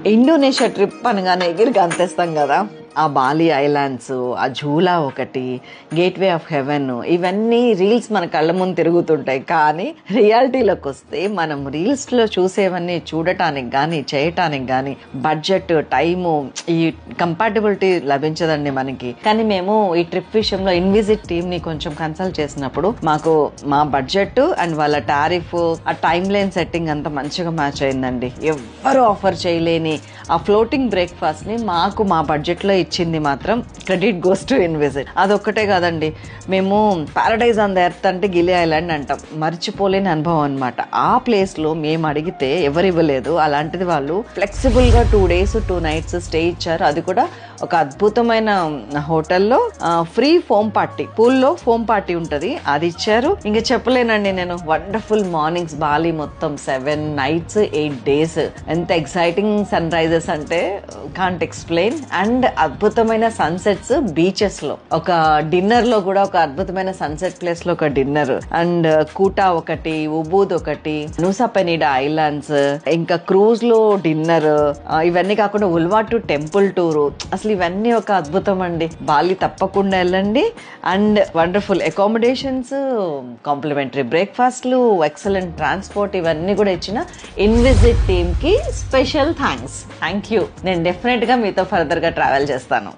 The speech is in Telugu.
ఇండోనేషియా ట్రిప్ అనగానే ఎగిరి గంతేస్తాం కదా. ఆ బాలి ఐలాండ్స్, ఆ జూలా ఒకటి, గేట్వే ఆఫ్ హెవెన్, ఇవన్నీ రీల్స్ మన కళ్ళ ముందు తిరుగుతుంటాయి. కానీ రియాలిటీలోకి వస్తే మనం రీల్స్లో చూసేవన్నీ చూడటానికి కానీ చేయటానికి కానీ బడ్జెట్, టైము, ఈ కంపాటబిలిటీ లభించదండి మనకి. కానీ మేము ఈ ట్రిప్ విషయంలో ఇన్విజిట్ టీమ్ని కొంచెం కన్సల్ట్ చేసినప్పుడు మాకు మా బడ్జెట్ అండ్ వాళ్ళ టారిఫ్, ఆ టైమ్ లైన్ సెట్టింగ్ అంతా మంచిగా మ్యాచ్ అయిందండి. ఎవ్వరు ఆఫర్ చేయలేని ఆ ఫ్లోటింగ్ బ్రేక్ఫాస్ట్ని మాకు మా బడ్జెట్లో ఇచ్చింది మాత్రం క్రెడిట్ గోస్ టు ఇన్విజిట్. అదొక్కటే కాదండి, మేము పారడైజ్ ఆన్ ద ఎర్త్ అంటే గిలి ఐలాండ్ అంటాం, మర్చిపోలేని అనుభవం అనమాట. ఆ ప్లేస్లో మేము అడిగితే ఎవరు ఇవ్వలేదు. అలాంటిది వాళ్ళు ఫ్లెక్సిబుల్గా 2 days 2 nights స్టే ఇచ్చారు. అది కూడా ఒక అద్భుతమైన హోటల్లో ఫ్రీ ఫోమ్ పార్టీ, పూల్లో ఫోమ్ పార్టీ ఉంటుంది, అది ఇచ్చారు. ఇంకా చెప్పలేనండి నేను. వండర్ఫుల్ మార్నింగ్స్, బాలి మొత్తం 7 nights 8 days. ఎంత ఎక్సైటింగ్ సన్ రైజెస్ అంటే కాంట్ ఎక్స్ప్లెయిన్. అండ్ అద్భుతమైన సన్సెట్స్ బీచెస్ లో, ఒక డిన్నర్ లో కూడా ఒక అద్భుతమైన సన్సెట్ ప్లేస్ లో ఒక డిన్నర్, అండ్ కూటా ఒకటి, ఉబూద్ ఒకటి, నూసా పెనిడా ఐలాండ్స్, ఇంకా క్రూజ్ లో డిన్నర్, ఇవన్నీ కాకుండా ఉల్వాటు టెంపుల్ టూరు. అసలు ఇవన్నీ ఒక అద్భుతం అండి. బాలి తప్పకుండా వెళ్ళండి. అండ్ వండర్ఫుల్ అకామిడేషన్స్, కాంప్లిమెంటరీ బ్రేక్ఫాస్ట్లు, ఎక్సలెంట్ ట్రాన్స్పోర్ట్, ఇవన్నీ కూడా ఇచ్చిన ఇన్విజిట్ టీమ్ కి స్పెషల్ థ్యాంక్స్. Thank you. నేను డెఫినెట్ గా మీతో ఫర్దర్ గా ట్రావెల్ చేస్తాను.